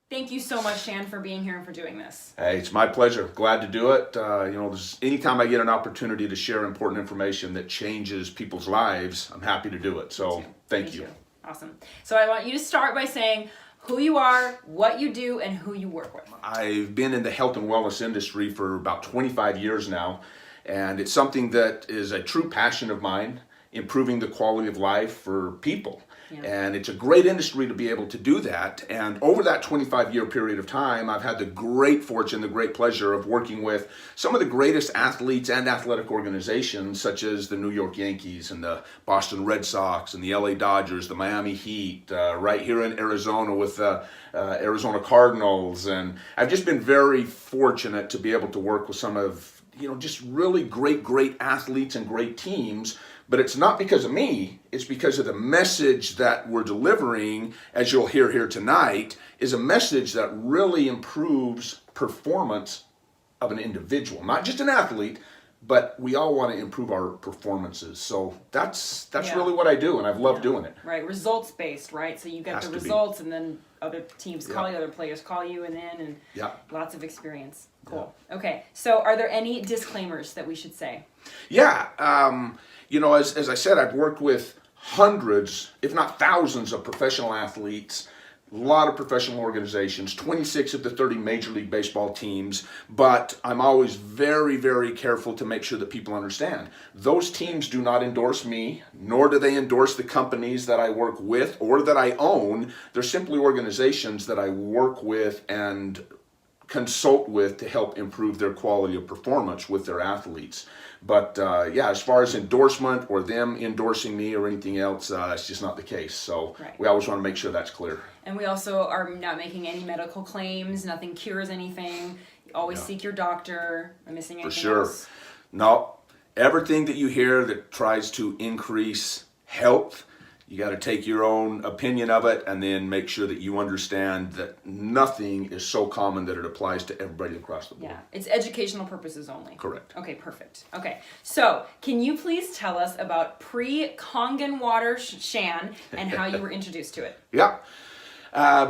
Thank you so much, Shan, for being here and for doing this. Hey, it's my pleasure. Glad to do it. Anytime I get an opportunity to share important information that changes people's lives, I'm happy to do it. So thank you. Awesome. So I want you to start by saying who you are, what you do, and who you work with. I've been in the health and wellness industry for about 25 years now, and it's something that is a true passion of mine, improving the quality of life for people. Yeah. And it's a great industry to be able to do that. And over that 25-year period of time, I've had the great fortune, the great pleasure of working with some of the greatest athletes and athletic organizations, such as the New York Yankees and the Boston Red Sox and the LA Dodgers, the Miami Heat, right here in Arizona with the Arizona Cardinals. And I've just been very fortunate to be able to work with some of, just really great athletes and great teams. But it's not because of me, it's because of the message that we're delivering, as you'll hear here tonight, is a message that really improves performance of an individual. Not just an athlete, but we all want to improve our performances. So that's really what I do, and I've loved doing it. Right, results-based, right? So you get the results, and then other teams call you, other players call you, and lots of experience. Cool. Yeah. Okay, so are there any disclaimers that we should say? Yeah, as I said, I've worked with hundreds, if not thousands, of professional athletes, a lot of professional organizations, 26 of the 30 Major League Baseball teams, but I'm always very, very careful to make sure that people understand. Those teams do not endorse me, nor do they endorse the companies that I work with or that I own. They're simply organizations that I work with and consult with to help improve their quality of performance with their athletes. But as far as endorsement or them endorsing me or anything else, that's just not the case. So we always want to make sure that's clear. And we also are not making any medical claims. Nothing cures anything. You always seek your doctor. Am I missing anything else? No. Everything that you hear that tries to increase health, you got to take your own opinion of it and then make sure that you understand that nothing is so common that it applies to everybody across the board. Yeah, it's educational purposes only. Correct. Okay, perfect. Okay, so can you please tell us about pre-Kangen Water Shan and how you were introduced to it? Yeah.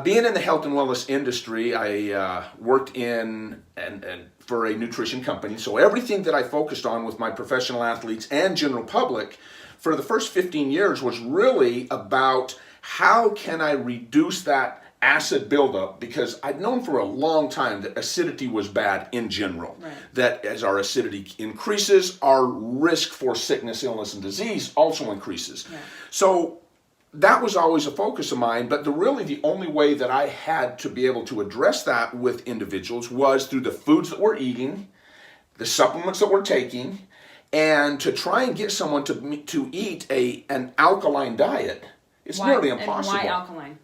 Being in the health and wellness industry, I worked in and for a nutrition company. So everything that I focused on with my professional athletes and general public for the first 15 years was really about how can I reduce that acid buildup, because I'd known for a long time that acidity was bad in general. Right. That as our acidity increases, our risk for sickness, illness, and disease also increases. Yeah. So that was always a focus of mine, but the only way that I had to be able to address that with individuals was through the foods that we're eating, the supplements that we're taking, and to try and get someone to eat an alkaline diet. It's nearly impossible. And why alkaline?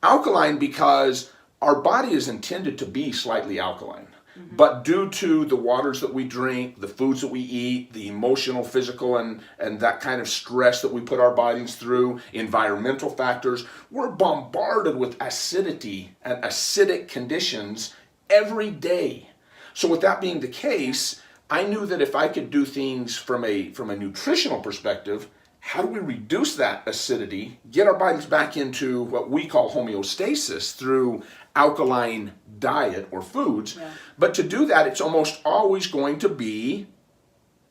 Alkaline because our body is intended to be slightly alkaline. Mm-hmm. But due to the waters that we drink, the foods that we eat, the emotional, physical, and that kind of stress that we put our bodies through, environmental factors, we're bombarded with acidity and acidic conditions every day. So with that being the case, I knew that if I could do things from a nutritional perspective, how do we reduce that acidity, get our bodies back into what we call homeostasis through alkaline diet or foods. Yeah. But to do that, it's almost always going to be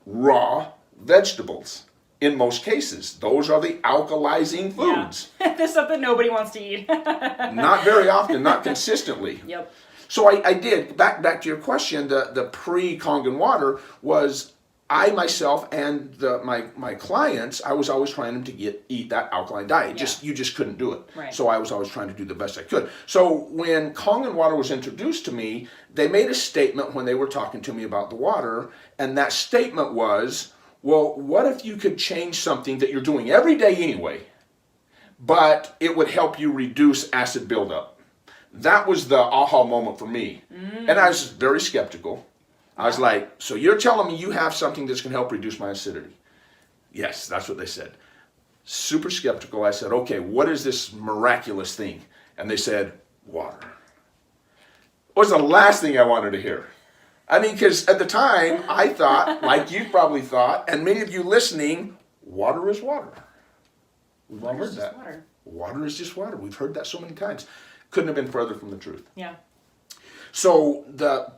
raw vegetables. In most cases, those are the alkalizing foods. Yeah. There's something nobody wants to eat. Not very often, not consistently. Yep. So I did, back to your question, the pre-Kangen water was I myself and my clients, I was always trying them to eat that alkaline diet. Yeah. You just couldn't do it. Right. So I was always trying to do the best I could. So when Kangen water was introduced to me, they made a statement when they were talking to me about the water, and that statement was, well, what if you could change something that you're doing every day anyway, but it would help you reduce acid buildup? That was the aha moment for me. Mm. And I was very skeptical. I was like, so you're telling me you have something that's going to help reduce my acidity? Yes, that's what they said. Super skeptical. I said, okay, what is this miraculous thing? And they said, water. It was the last thing I wanted to hear. I mean, because at the time, I thought, like you probably thought, and many of you listening, water is water. We've all heard that. Water. Water is just water. We've heard that so many times. Couldn't have been further from the truth. Yeah. So the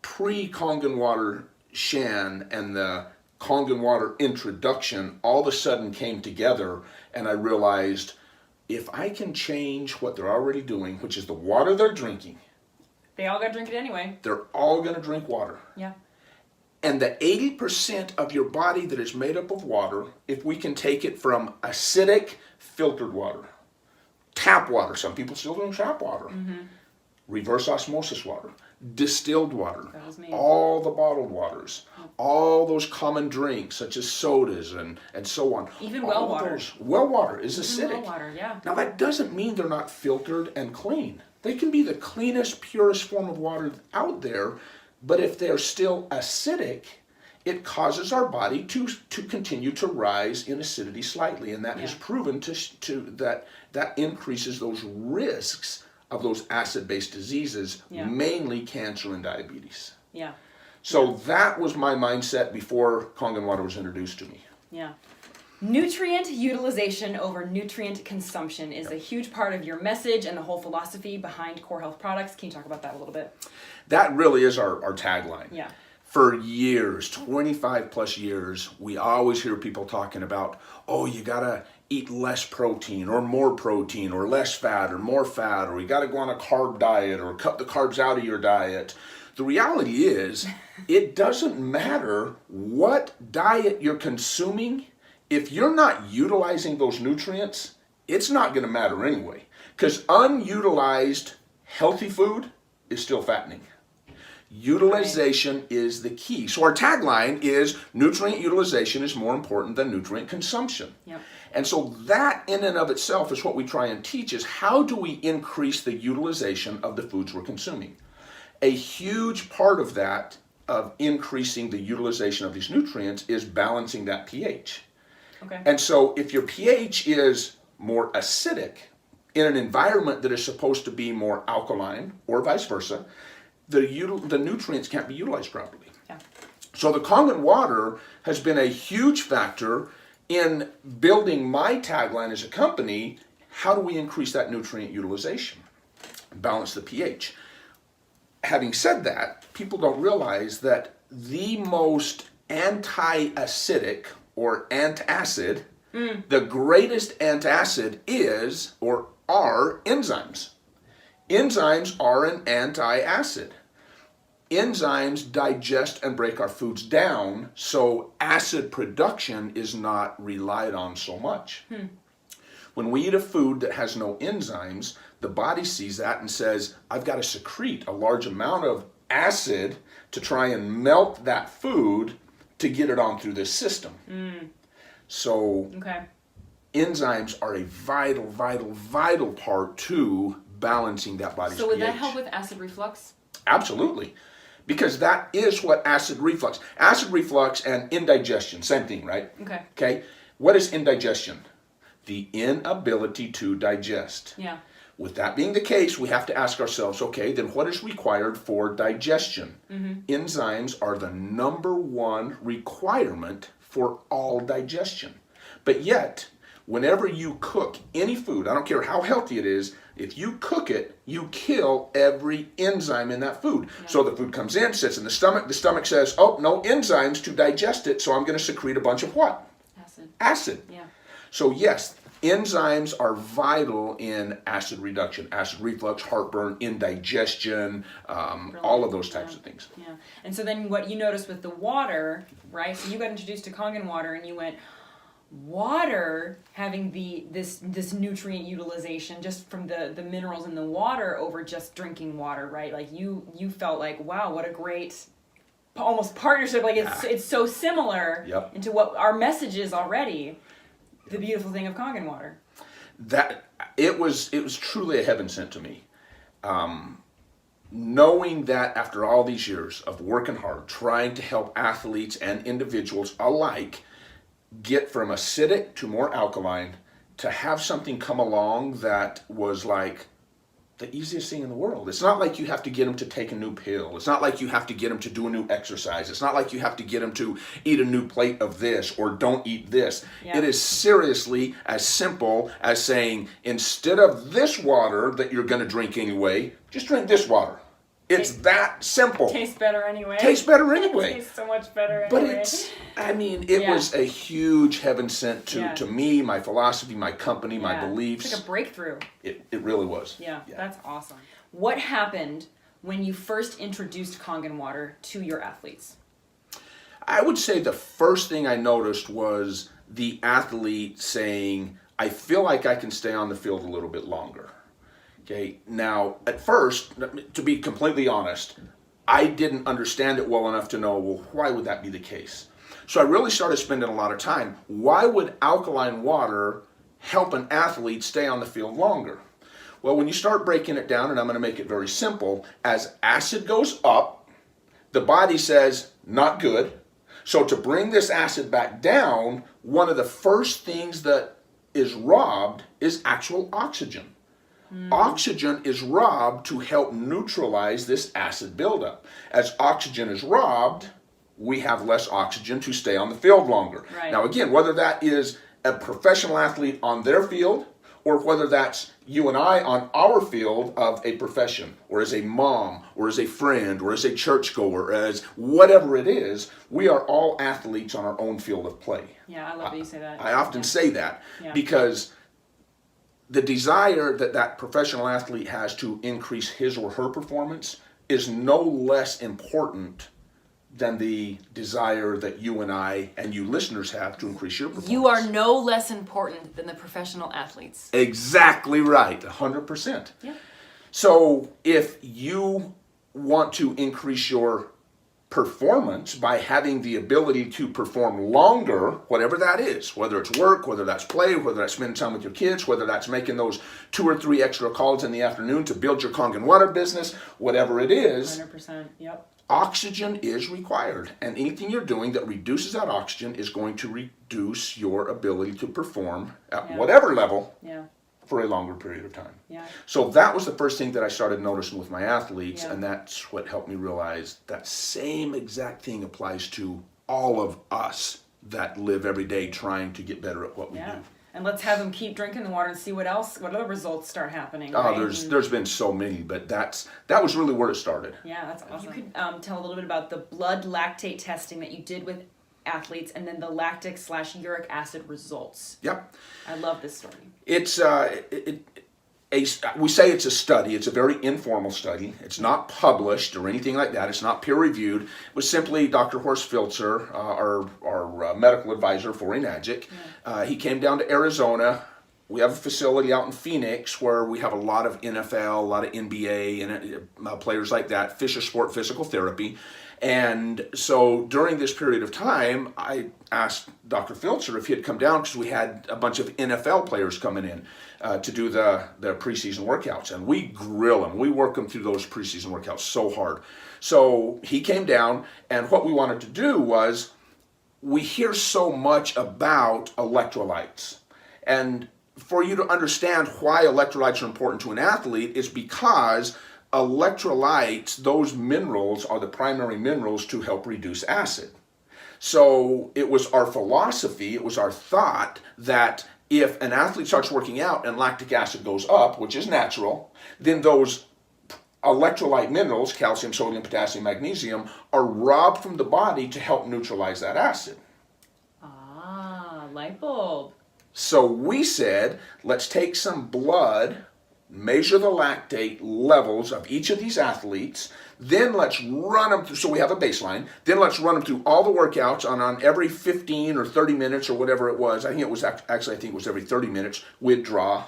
pre-Kangen Water Shan and the Kangen Water Introduction all of a sudden came together, and I realized if I can change what they're already doing, which is the water they're drinking. They all got to drink it anyway. They're all going to drink water. Yeah. And the 80% of your body that is made up of water, if we can take it from acidic filtered water, tap water, some people still drink tap water, reverse osmosis water, distilled water, all the bottled waters, all those common drinks such as sodas and so on. Even well water. Well water is acidic. Well water, yeah. Now that doesn't mean they're not filtered and clean. They can be the cleanest, purest form of water out there, but if they're still acidic, it causes our body to continue to rise in acidity slightly, and that is proven that increases those risks of those acid-based diseases, mainly cancer and diabetes. Yeah. So that was my mindset before Kangen water was introduced to me. Yeah. Nutrient utilization over nutrient consumption is a huge part of your message and the whole philosophy behind Core Health products. Can you talk about that a little bit? That really is our tagline. Yeah. For years, 25 plus years, we always hear people talking about, oh, you gotta eat less protein or less fat or more fat, or you gotta go on a carb diet or cut the carbs out of your diet. The reality is, it doesn't matter what diet you're consuming. If you're not utilizing those nutrients, it's not gonna matter anyway. Because unutilized healthy food is still fattening. Utilization is the key. So our tagline is nutrient utilization is more important than nutrient consumption. Yep. And so that in and of itself is what we try and teach, is how do we increase the utilization of the foods we're consuming. A huge part of that, of increasing the utilization of these nutrients, is balancing that pH. Okay. And so if your pH is more acidic in an environment that is supposed to be more alkaline, or vice versa, the nutrients can't be utilized properly. Yeah. So the Kangen water has been a huge factor in building my tagline as a company. How do we increase that nutrient utilization? Balance the pH. Having said that, people don't realize that the most anti-acidic or antacid, the greatest antacid is or are enzymes. Enzymes are an anti-acid. Enzymes digest and break our foods down, so acid production is not relied on so much. When we eat a food that has no enzymes, the body sees that and says, I've got to secrete a large amount of acid to try and melt that food to get it on through this system. So enzymes are a vital part to balancing that body's pH. So would that help with acid reflux? Absolutely. Because that is what acid reflux and indigestion, same thing, right? Okay. What is indigestion? The inability to digest. Yeah. With that being the case, we have to ask ourselves, okay, then what is required for digestion? Enzymes are the #1 requirement for all digestion. But yet, whenever you cook any food, I don't care how healthy it is, if you cook it, you kill every enzyme in that food. Yeah. So the food comes in, sits in the stomach says, oh, no enzymes to digest it, so I'm going to secrete a bunch of what? Acid. Yeah. So yes, enzymes are vital in acid reduction, acid reflux, heartburn, indigestion, all of those types of things. Yeah. And so then what you noticed with the water, right? So you got introduced to Kangen water and you went, water having this nutrient utilization just from the minerals in the water over just drinking water, right? Like you felt like, wow, what a great almost partnership. Like it's so similar into what our message is already. The beautiful thing of Kangen water. That it was truly a heaven sent to me. Knowing that after all these years of working hard, trying to help athletes and individuals alike get from acidic to more alkaline, to have something come along that was like the easiest thing in the world. It's not like you have to get them to take a new pill. It's not like you have to get them to do a new exercise. It's not like you have to get them to eat a new plate of this or don't eat this. Yeah. It is seriously as simple as saying, instead of this water that you're going to drink anyway, just drink this water. It's that simple. Tastes better anyway. Tastes better anyway. Tastes so much better But anyway. it was a huge heaven sent to me, my philosophy, my company, my beliefs. It's like a breakthrough. It really was. Yeah, that's awesome. What happened when you first introduced Kangen water to your athletes? I would say the first thing I noticed was the athlete saying, I feel like I can stay on the field a little bit longer. Okay, now at first, to be completely honest, I didn't understand it well enough to know, well, why would that be the case? So I really started spending a lot of time. Why would alkaline water help an athlete stay on the field longer? Well, when you start breaking it down, and I'm going to make it very simple, as acid goes up, the body says, not good. So to bring this acid back down, one of the first things that is robbed is actual oxygen. Oxygen is robbed to help neutralize this acid buildup. As oxygen is robbed, we have less oxygen to stay on the field longer. Right. Now again, whether that is a professional athlete on their field or whether that's you and I on our field of a profession, or as a mom, or as a friend, or as a churchgoer, as whatever it is, we are all athletes on our own field of play. Yeah, I love that you say that. I often say that because the desire that that professional athlete has to increase his or her performance is no less important than the desire that you and I and you listeners have to increase your performance. You are no less important than the professional athletes. Exactly right, 100%. Yeah. So if you want to increase your performance by having the ability to perform longer, whatever that is, whether it's work, whether that's play, whether that's spending time with your kids, whether that's making those 2 or 3 extra calls in the afternoon to build your Kangen water business, whatever it is, 100%. Yep. oxygen is required. And anything you're doing that reduces that oxygen is going to reduce your ability to perform at whatever level for a longer period of time. Yeah. So that was the first thing that I started noticing with my athletes, and that's what helped me realize that same exact thing applies to all of us that live every day trying to get better at what we do. And let's have them keep drinking the water and see what other results start happening. Oh, right? there's been so many, but that was really where it started. Yeah, that's awesome. You could tell a little bit about the blood lactate testing that you did with athletes, and then the lactic/uric acid results. Yep. I love this story. It's we say it's a study. It's a very informal study. It's not published or anything like that. It's not peer reviewed. It was simply Dr. Horst Filzer, our medical advisor for Enagic. He came down to Arizona. We have a facility out in Phoenix where we have a lot of NFL, a lot of NBA and players like that, Fisher Sport Physical Therapy. And so during this period of time, I asked Dr. Filzer if he'd come down because we had a bunch of NFL players coming in to do the preseason workouts. And we grill them. We work them through those preseason workouts so hard. So he came down, and what we wanted to do was, we hear so much about electrolytes. And for you to understand why electrolytes are important to an athlete is because electrolytes, those minerals, are the primary minerals to help reduce acid. So it was our philosophy, it was our thought that if an athlete starts working out and lactic acid goes up, which is natural, then those electrolyte minerals, calcium, sodium, potassium, magnesium, are robbed from the body to help neutralize that acid. Ah, light bulb. So we said, let's take some blood, measure the lactate levels of each of these athletes, then let's run them through, so we have a baseline, then let's run them through all the workouts on every 15 or 30 minutes or whatever it was. I think it was every 30 minutes, we'd draw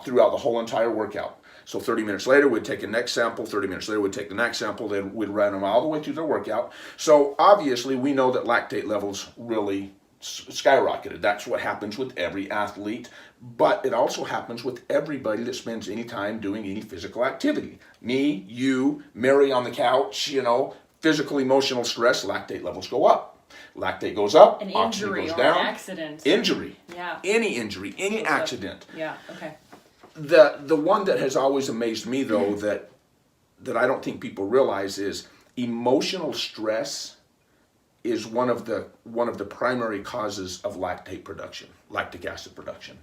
throughout the whole entire workout. So 30 minutes later, we'd take the next sample, 30 minutes later, we'd take the next sample, then we'd run them all the way through their workout. So obviously, we know that lactate levels really skyrocketed. That's what happens with every athlete, but it also happens with everybody that spends any time doing any physical activity. Me, you, Mary on the couch, physical, emotional stress, lactate levels go up. Lactate goes up, an oxygen injury goes or down. an accident. Injury. Yeah. Any injury, any accident. Yeah, okay. The one that has always amazed me, though, that I don't think people realize is emotional stress is one of the primary causes of lactate production, lactic acid production.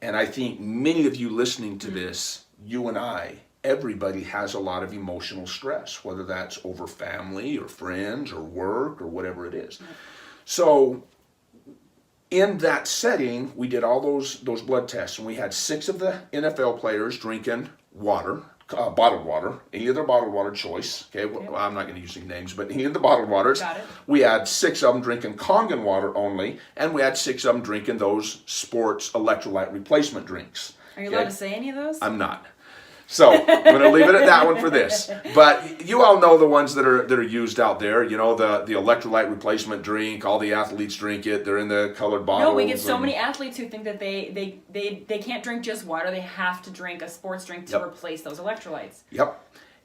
And I think many of you listening to this, you and I, everybody has a lot of emotional stress, whether that's over family or friends or work or whatever it is. So in that setting, we did all those blood tests, and we had 6 of the NFL players drinking water, bottled water, any of their bottled water choice. Okay, well, I'm not going to use any names, but any of the bottled waters. Got it. We had 6 of them drinking Kangen water only, and we had 6 of them drinking those sports electrolyte replacement drinks. Are you allowed to say any of those? I'm not. So I'm going to leave it at that one for this. But you all know the ones that are used out there. You know, the electrolyte replacement drink. All the athletes drink it. They're in the colored bottles. No, we get so many athletes who think that they can't drink just water. They have to drink a sports drink to replace those electrolytes. Yep.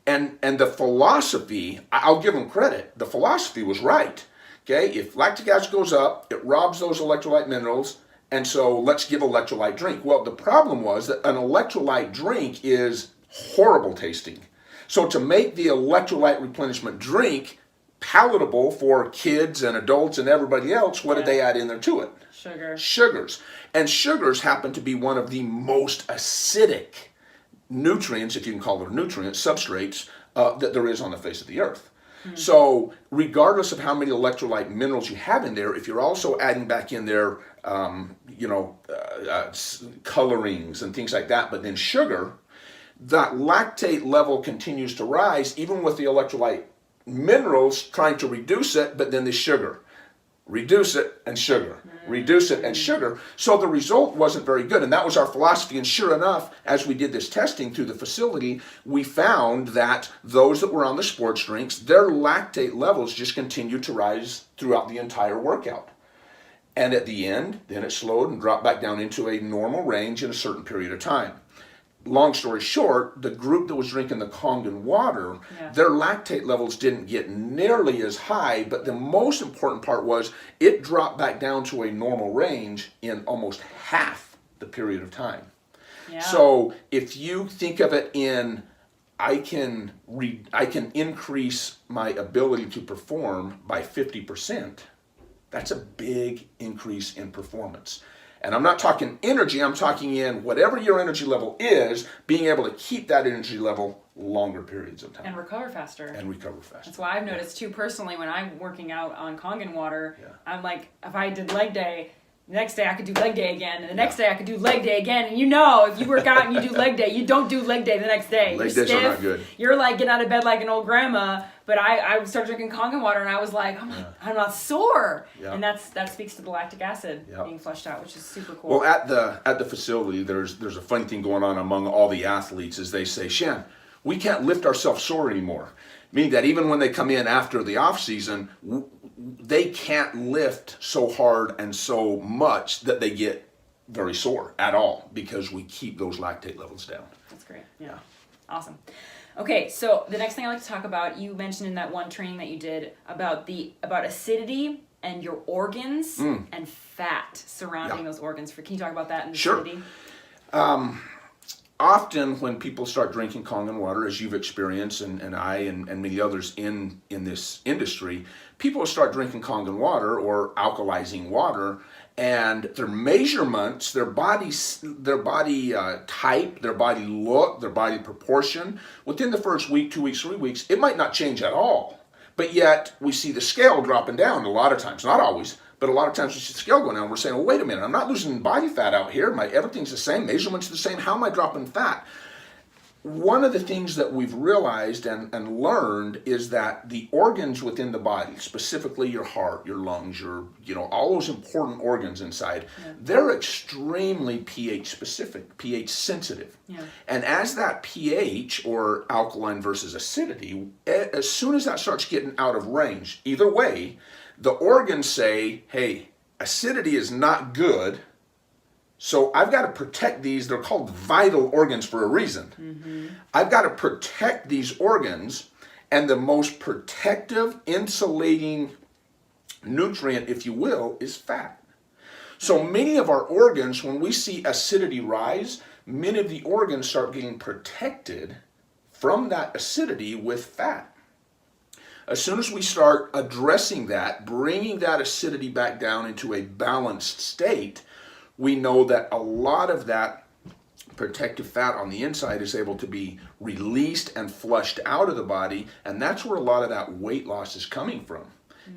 And the philosophy, I'll give them credit. The philosophy was right. Okay, if lactic acid goes up, it robs those electrolyte minerals. And so let's give electrolyte drink. Well, the problem was that an electrolyte drink is horrible tasting. So to make the electrolyte replenishment drink palatable for kids and adults and everybody else, what did they add in there to it? Sugar. Sugars. And sugars happen to be one of the most acidic nutrients, if you can call them nutrients, substrates, that there is on the face of the earth. So regardless of how many electrolyte minerals you have in there, if you're also adding back in there, colorings and things like that, but then sugar, that lactate level continues to rise, even with the electrolyte minerals trying to reduce it, but then the sugar. Reduce it and sugar. Reduce it and sugar. So the result wasn't very good. And that was our philosophy. And sure enough, as we did this testing through the facility, we found that those that were on the sports drinks, their lactate levels just continued to rise throughout the entire workout. And at the end, then it slowed and dropped back down into a normal range in a certain period of time. Long story short, the group that was drinking the Kangen water, their lactate levels didn't get nearly as high, but the most important part was it dropped back down to a normal range in almost half the period of time. Yeah. So if you think of it in, I can increase my ability to perform by 50%, that's a big increase in performance. And I'm not talking energy, I'm talking in whatever your energy level is, being able to keep that energy level longer periods of time. And recover faster. That's why I've noticed too personally when I'm working out on Kangen water, I'm like, if I did leg day, the next day I could do leg day again, and the next day I could do leg day again. And you know, if you work out and you do leg day, you don't do leg day the next day. Leg days are not good. You're like getting out of bed like an old grandma. But I started drinking Kangen water and I was like, I'm not sore. Yeah. And that speaks to the lactic acid being flushed out, which is super cool. Well, at the facility, there's a funny thing going on among all the athletes is they say, Shan, we can't lift ourselves sore anymore. Meaning that even when they come in after the off season, they can't lift so hard and so much that they get very sore at all because we keep those lactate levels down. That's great. Yeah. Awesome. Okay, so the next thing I'd like to talk about, you mentioned in that one training that you did about acidity and your organs and fat surrounding those organs. Can you talk about that and acidity? Often when people start drinking Kangen water, as you've experienced, and I and many others in this industry, people start drinking Kangen water or alkalizing water, and their measurements, their body type, their body look, their body proportion, within the first week, 2 weeks, 3 weeks, it might not change at all. But yet we see the scale dropping down a lot of times, not always, but a lot of times we see the scale going down. We're saying, well, wait a minute, I'm not losing body fat out here. Everything's the same, measurements the same. How am I dropping fat? One of the things that we've realized and learned is that the organs within the body, specifically your heart, your lungs, all those important organs inside, they're extremely pH specific, pH sensitive. Yeah. And as that pH, or alkaline versus acidity, as soon as that starts getting out of range, either way, the organs say, hey, acidity is not good, so I've got to protect these. They're called vital organs for a reason. Mm-hmm. I've got to protect these organs, and the most protective, insulating nutrient, if you will, is fat. So many of our organs, when we see acidity rise, many of the organs start getting protected from that acidity with fat. As soon as we start addressing that, bringing that acidity back down into a balanced state, we know that a lot of that protective fat on the inside is able to be released and flushed out of the body, and that's where a lot of that weight loss is coming from,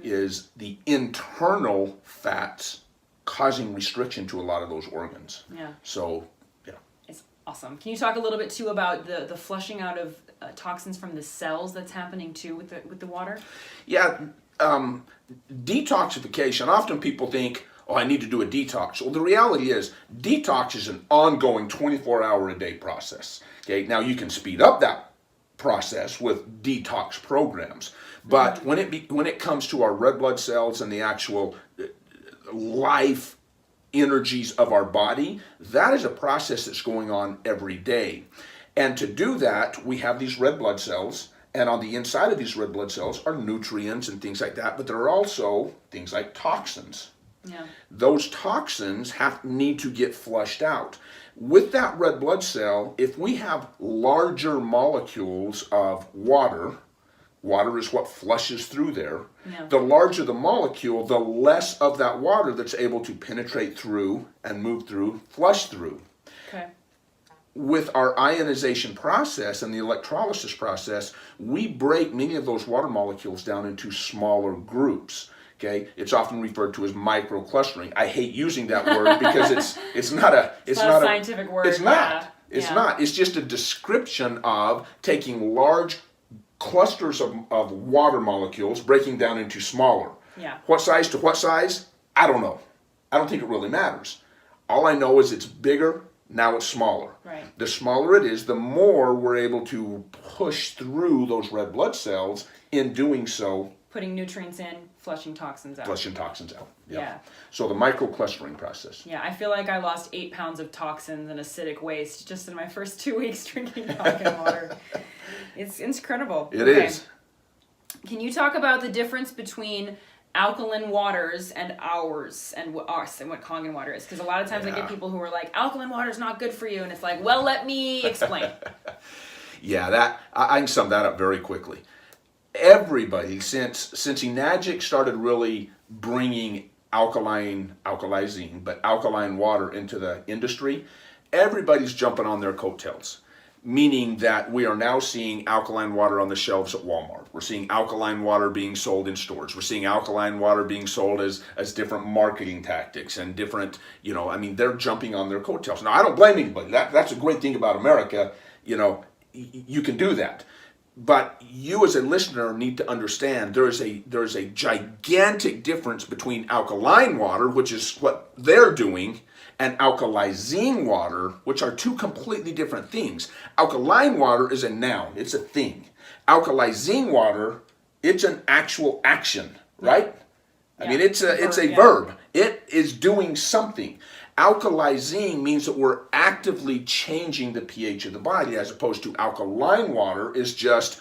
is the internal fats causing restriction to a lot of those organs. Yeah. So, yeah. It's awesome. Can you talk a little bit too about the flushing out of toxins from the cells that's happening too with the water? Yeah, detoxification. Often people think, oh, I need to do a detox. Well, the reality is, detox is an ongoing 24-hour-a-day process. Okay, now you can speed up that process with detox programs, but when it comes to our red blood cells and the actual life energies of our body, that is a process that's going on every day. And to do that, we have these red blood cells, and on the inside of these red blood cells are nutrients and things like that, but there are also things like toxins. Yeah. Those toxins need to get flushed out. With that red blood cell, if we have larger molecules of water is what flushes through there. Yeah. The larger the molecule, the less of that water that's able to penetrate through and move through, flush through. Okay. With our ionization process and the electrolysis process, we break many of those water molecules down into smaller groups. Okay, it's often referred to as microclustering. I hate using that word because it's not a scientific word. It's not. Yeah. It's not. It's just a description of taking large clusters of water molecules, breaking down into smaller. Yeah. What size to what size? I don't know. I don't think it really matters. All I know is it's bigger. Now it's smaller. Right. The smaller it is, the more we're able to push through those red blood cells. In doing so, Putting nutrients in, flushing toxins out. flushing toxins out. Yep. Yeah. So the microclustering process. Yeah, I feel like I lost 8 pounds of toxins and acidic waste just in my first 2 weeks drinking Kangen water. It's incredible. It is. Can you talk about the difference between alkaline waters and ours and what Kangen water is? Because a lot of times I get people who are like, alkaline water is not good for you, and it's like, well, let me explain. Yeah, I can sum that up very quickly. Everybody, since Enagic started really bringing alkaline water into the industry, everybody's jumping on their coattails. Meaning that we are now seeing alkaline water on the shelves at Walmart. We're seeing alkaline water being sold in stores. We're seeing alkaline water being sold as different marketing tactics and different, they're jumping on their coattails. Now, I don't blame anybody. That's a great thing about America. You can do that. But you as a listener need to understand there is a gigantic difference between alkaline water, which is what they're doing, and alkalizing water, which are two completely different things. Alkaline water is a noun, it's a thing. Alkalizing water, it's an actual action, right? Yeah. I mean, it's a verb. It is doing something. Alkalizing means that we're actively changing the pH of the body, as opposed to alkaline water is just,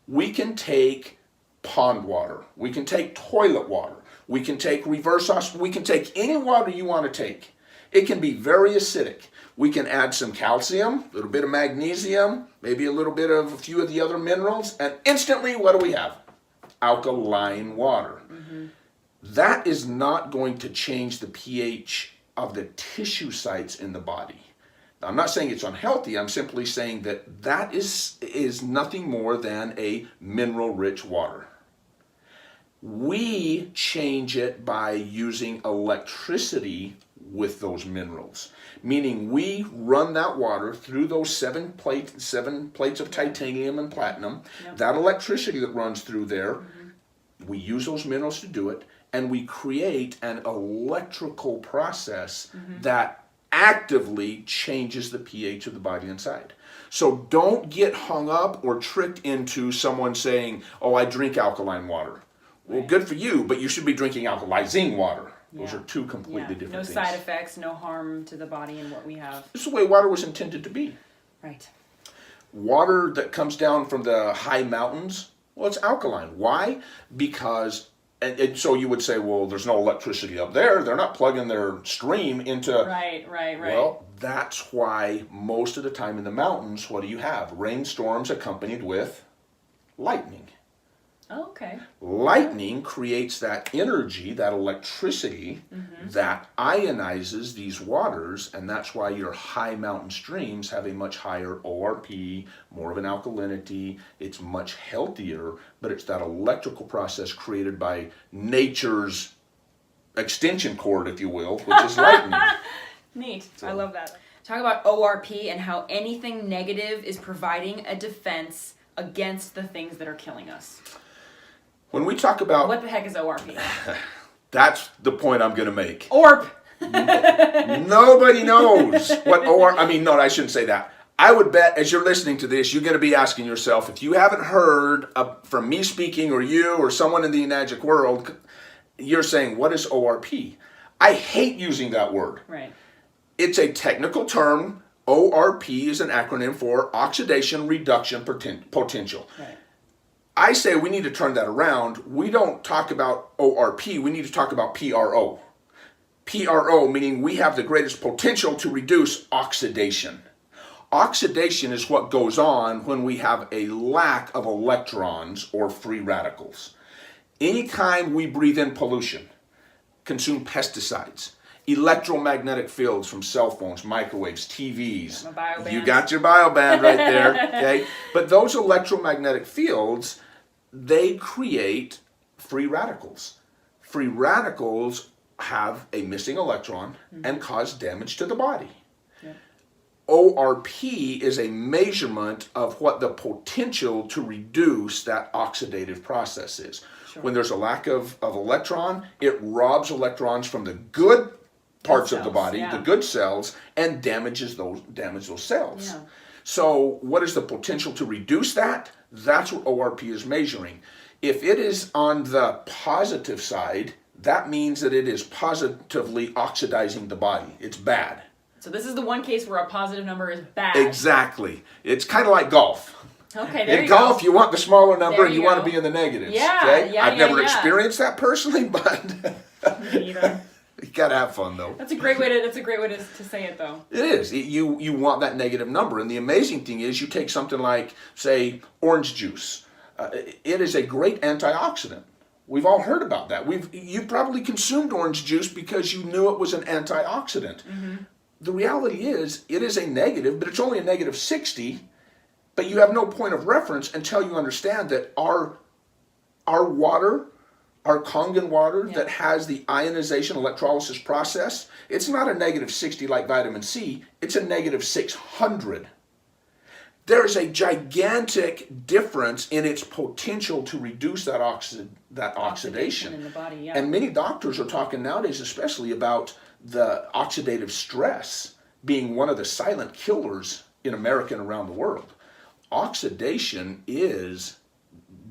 we can take pond water, we can take toilet water, we can take reverse osmosis, we can take any water you want to take. It can be very acidic. We can add some calcium, a little bit of magnesium, maybe a little bit of a few of the other minerals, and instantly, what do we have? Alkaline water. Mm-hmm. That is not going to change the pH of the tissue sites in the body. Now, I'm not saying it's unhealthy. I'm simply saying that is nothing more than a mineral-rich water. We change it by using electricity with those minerals, meaning we run that water through those seven plates of titanium and platinum. Yep. That electricity that runs through there, we use those minerals to do it, and we create an electrical process that actively changes the pH of the body inside. So don't get hung up or tricked into someone saying, I drink alkaline water. Well, good for you, but you should be drinking alkalizing water. Those are two completely different things. No side effects, no harm to the body and what we have. This is the way water was intended to be. Right. Water that comes down from the high mountains, well, it's alkaline. Why? Because And so you would say, well, there's no electricity up there. They're not plugging their stream into... Right. Well, that's why most of the time in the mountains, what do you have? Rainstorms accompanied with lightning. Oh, okay. Lightning creates that energy, that electricity, that ionizes these waters, and that's why your high mountain streams have a much higher ORP, more of an alkalinity. It's much healthier, but it's that electrical process created by nature's extension cord, if you will, which is lightning. Neat. So. I love that. Talk about ORP and how anything negative is providing a defense against the things that are killing us. When we talk about... What the heck is ORP? That's the point I'm going to make. ORP! Nobody knows what ORP... I mean, no, I shouldn't say that. I would bet as you're listening to this, you're going to be asking yourself, if you haven't heard from me speaking or you or someone in the enagic world, you're saying, what is ORP? I hate using that word. Right. It's a technical term. ORP is an acronym for Oxidation Reduction Potential. Right. I say we need to turn that around. We don't talk about ORP. We need to talk about PRO. PRO meaning we have the greatest potential to reduce oxidation. Oxidation is what goes on when we have a lack of electrons or free radicals. Anytime we breathe in pollution, consume pesticides, electromagnetic fields from cell phones, microwaves, TVs. You got your bioband right there, okay? But those electromagnetic fields, they create free radicals. Free radicals have a missing electron and cause damage to the body. Yep. ORP is a measurement of what the potential to reduce that oxidative process is. Sure. When there's a lack of electron, it robs electrons from the good parts of the body, the good cells, and damage those cells. Yeah. So what is the potential to reduce that? That's what ORP is measuring. If it is on the positive side, that means that it is positively oxidizing the body. It's bad. So this is the one case where a positive number is bad. Exactly. It's kind of like golf. Okay, there in golf, you want the smaller number and you want to be in the negatives. Yeah, okay? yeah, I've never experienced that personally, but me either. You gotta have fun though. That's a great way to say it though. It is. You want that negative number, and the amazing thing is, you take something like, say, orange juice. It is a great antioxidant. We've all heard about that. You probably consumed orange juice because you knew it was an antioxidant. Mm-hmm. The reality is, it is a negative, but it's only a negative 60. But you have no point of reference until you understand that our water, our Kangen water that has the ionization electrolysis process, it's not a negative 60 like vitamin C, it's a negative 600. There's a gigantic difference in its potential to reduce that oxidation in the body, yeah. And many doctors are talking nowadays especially about the oxidative stress being one of the silent killers in America and around the world. Oxidation is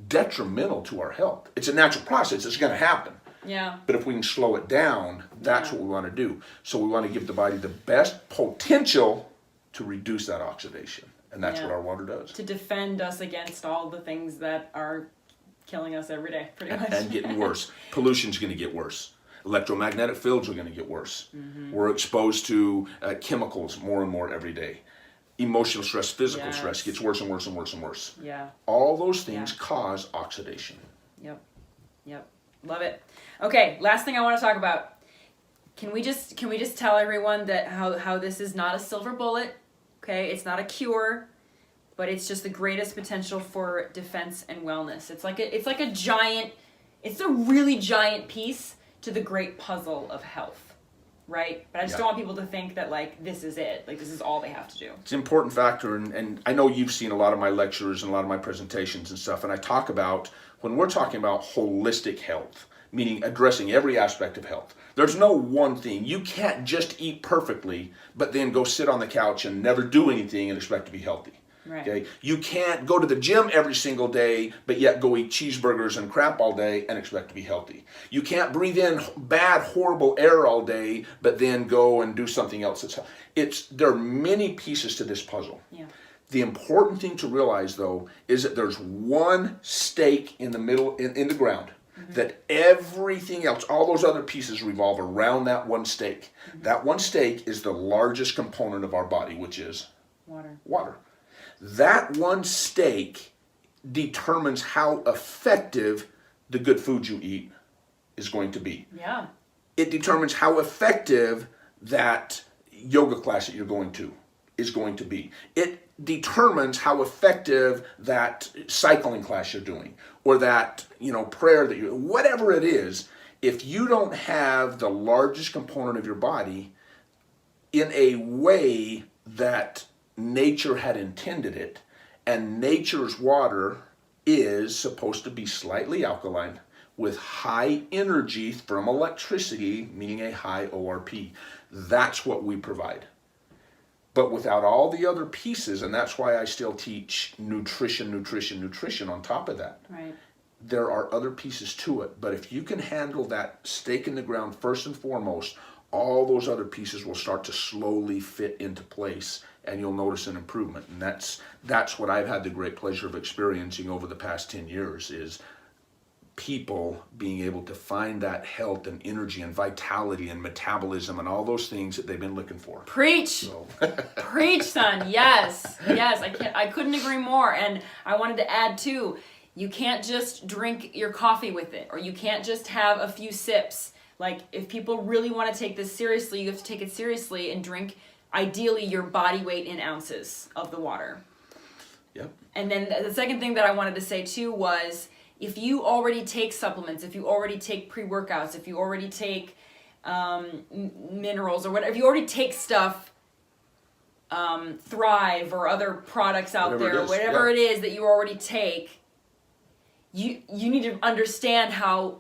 detrimental to our health. It's a natural process. It's going to happen. Yeah. But if we can slow it down, that's what we want to do. So we want to give the body the best potential to reduce that oxidation. And that's what our water does. To defend us against all the things that are killing us every day, pretty much. And getting worse. Pollution's going to get worse. Electromagnetic fields are going to get worse. Mm-hmm. We're exposed to chemicals more and more every day. Emotional stress, physical stress gets worse and worse and worse and worse. Yeah. All those things cause oxidation. Yep. Love it. Okay, last thing I want to talk about. Can we just tell everyone that how this is not a silver bullet? Okay, it's not a cure, but it's just the greatest potential for defense and wellness. It's a really giant piece to the great puzzle of health. Right? But I just don't want people to think that, like, this is it. Like, this is all they have to do. It's an important factor, and I know you've seen a lot of my lectures and a lot of my presentations and stuff, and I talk about, when we're talking about holistic health, meaning addressing every aspect of health, there's no one thing. You can't just eat perfectly, but then go sit on the couch and never do anything and expect to be healthy. Right. Okay? You can't go to the gym every single day, but yet go eat cheeseburgers and crap all day and expect to be healthy. You can't breathe in bad, horrible air all day, but then go and do something else that's healthy. There are many pieces to this puzzle. Yeah. The important thing to realize, though, is that there's one stake in the middle, in the ground. that everything else, all those other pieces revolve around that one steak. That one steak is the largest component of our body, which is water. That one steak determines how effective the good food you eat is going to be. Yeah. It determines how effective that yoga class that you're going to is going to be. It determines how effective that cycling class you're doing, or that, prayer that you, whatever it is. If you don't have the largest component of your body in a way that nature had intended it, and nature's water is supposed to be slightly alkaline with high energy from electricity, meaning a high ORP. That's what we provide. But without all the other pieces, and that's why I still teach nutrition on top of that. Right. There are other pieces to it, but if you can handle that stake in the ground first and foremost, all those other pieces will start to slowly fit into place, and you'll notice an improvement. And that's what I've had the great pleasure of experiencing over the past 10 years, is people being able to find that health and energy and vitality and metabolism and all those things that they've been looking for. Preach. So. Preach, son. Yes. I couldn't agree more. And I wanted to add too, you can't just drink your coffee with it, or you can't just have a few sips. Like, if people really want to take this seriously, you have to take it seriously and drink, ideally, your body weight in ounces of the water. Yep. And then the second thing that I wanted to say too was, if you already take supplements, if you already take pre-workouts, if you already take minerals or whatever, if you already take stuff, Thrive or other products out whatever it is that you already take, you need to understand how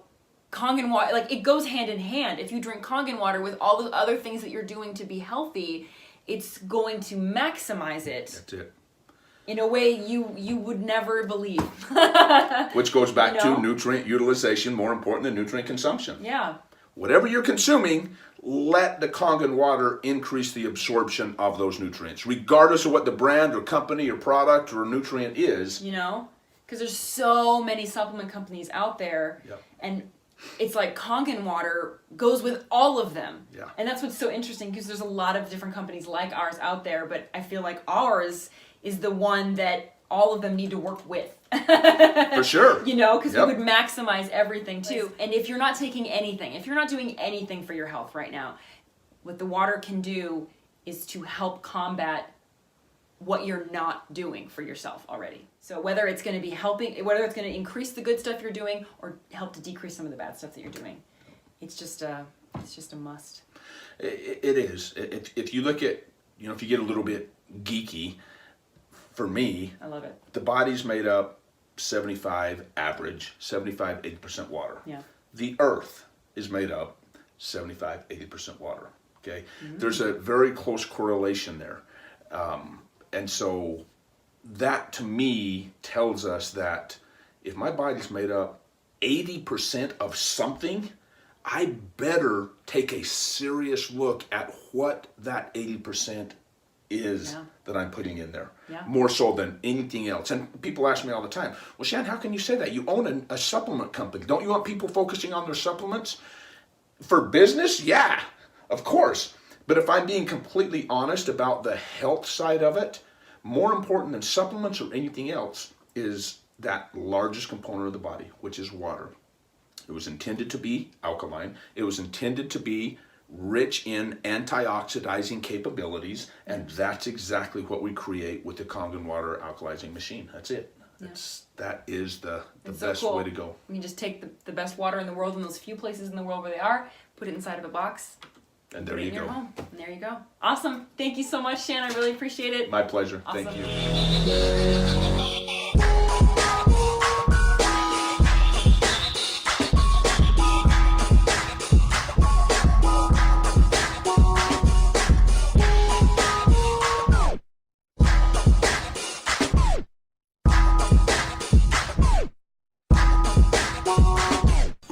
Kangen water, like, it goes hand in hand. If you drink Kangen water with all the other things that you're doing to be healthy, it's going to maximize it. That's it. In a way you would never believe. Which goes back to nutrient utilization, more important than nutrient consumption. Yeah. Whatever you're consuming, let the Kangen water increase the absorption of those nutrients, regardless of what the brand or company or product or nutrient is. Because there's so many supplement companies out there. Yep. And it's like Kangen water goes with all of them. Yeah. And that's what's so interesting, because there's a lot of different companies like ours out there, but I feel like ours is the one that all of them need to work with. For sure. Because we would maximize everything too. And if you're not taking anything, if you're not doing anything for your health right now, what the water can do is to help combat what you're not doing for yourself already. So whether it's going to be helping, whether it's going to increase the good stuff you're doing or help to decrease some of the bad stuff that you're doing, it's just a must. It is. If you look at, if you get a little bit geeky, for me, I love it. The body's made up 80% water. Yeah. The earth is made up 80% water. Okay. Mm-hmm. There's a very close correlation there. And so that to me tells us that if my body's made up 80% of something, I better take a serious look at what that 80% is that I'm putting in there, more so than anything else. And people ask me all the time, well, Shan, how can you say that? You own a supplement company. Don't you want people focusing on their supplements? For business? Yeah, of course. But if I'm being completely honest about the health side of it, more important than supplements or anything else is that largest component of the body, which is water. It was intended to be alkaline. It was intended to be rich in antioxidizing capabilities, and that's exactly what we create with the Kangen Water Alkalizing Machine. That's it. That is the best way to go. You can just take the best water in the world in those few places in the world where they are, put it inside of a box, and there you go. Home. And there you go. Awesome. Thank you so much, Shan. I really appreciate it. My pleasure. Awesome. Thank you.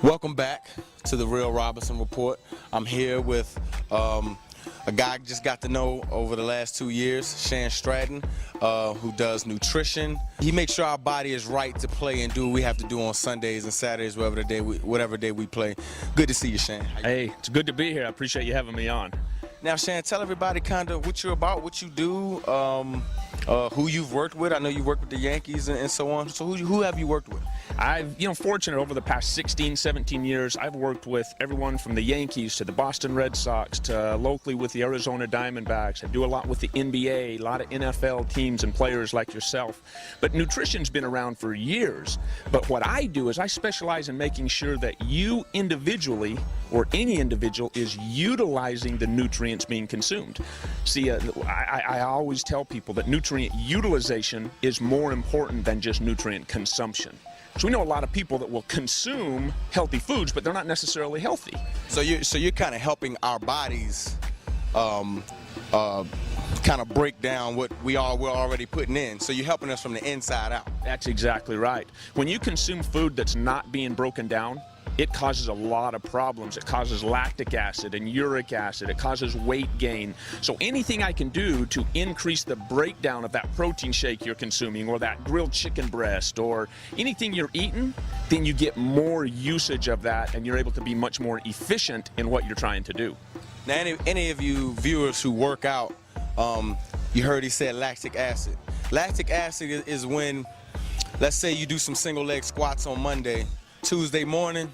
Welcome back to the Real Robinson Report. I'm here with a a guy I just got to know over the last 2 years, Shan Stratton, who does nutrition. He makes sure our body is right to play and do what we have to do on Sundays and Saturdays, whatever day we play. Good to see you, Shan. Hey, it's good to be here. I appreciate you having me on. Now, Shan, tell everybody kind of what you're about, what you do, who you've worked with. I know you worked with the Yankees and so on. So who have you worked with? I've, fortunate over the past 16, 17 years, I've worked with everyone from the Yankees to the Boston Red Sox to locally with the Arizona Diamondbacks. I do a lot with the NBA, a lot of NFL teams and players like yourself. But nutrition's been around for years. But what I do is I specialize in making sure that you individually, or any individual, is utilizing the nutrients being consumed. See, I always tell people that nutrient utilization is more important than just nutrient consumption. So we know a lot of people that will consume healthy foods, but they're not necessarily healthy. So you're kind of helping our bodies kind of break down what we're already putting in. So you're helping us from the inside out. That's exactly right. When you consume food that's not being broken down, it causes a lot of problems. It causes lactic acid and uric acid. It causes weight gain. So anything I can do to increase the breakdown of that protein shake you're consuming, or that grilled chicken breast, or anything you're eating, then you get more usage of that and you're able to be much more efficient in what you're trying to do. Now, any of you viewers who work out, you heard he said lactic acid. Lactic acid is when, let's say you do some single leg squats on Monday, Tuesday morning,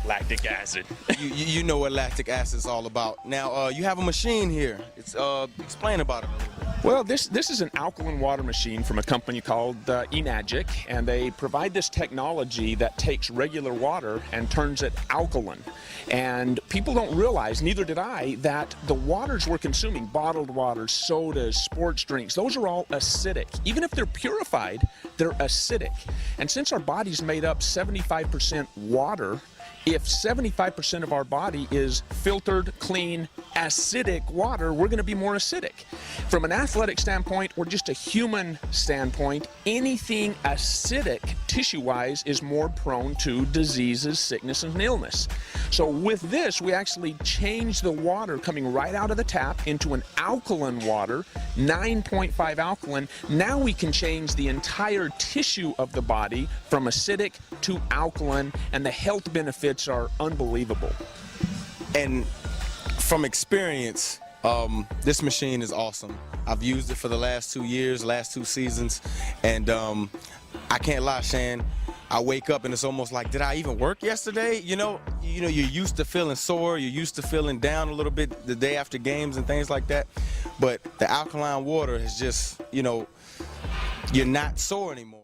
lactic acid. you know what lactic acid is all about. Now, you have a machine here. It's explain about it a little bit. Well, this is an alkaline water machine from a company called Enagic, and they provide this technology that takes regular water and turns it alkaline. And people don't realize, neither did I, that the waters we're consuming, bottled water, sodas, sports drinks, those are all acidic. Even if they're purified, they're acidic. And since our body's made up 75% water, if 75% of our body is filtered, clean, acidic water, we're going to be more acidic. From an athletic standpoint or just a human standpoint, anything acidic tissue-wise is more prone to diseases, sickness, and illness. So with this, we actually change the water coming right out of the tap into an alkaline water, 9.5 alkaline. Now we can change the entire tissue of the body from acidic to alkaline, and the health benefits are unbelievable. And from experience, this machine is awesome. I've used it for the last 2 years, last 2 seasons, and I can't lie, Shan. I wake up and it's almost like, did I even work yesterday? You know, you're used to feeling sore, you're used to feeling down a little bit the day after games and things like that. But the alkaline water is just, you're not sore anymore.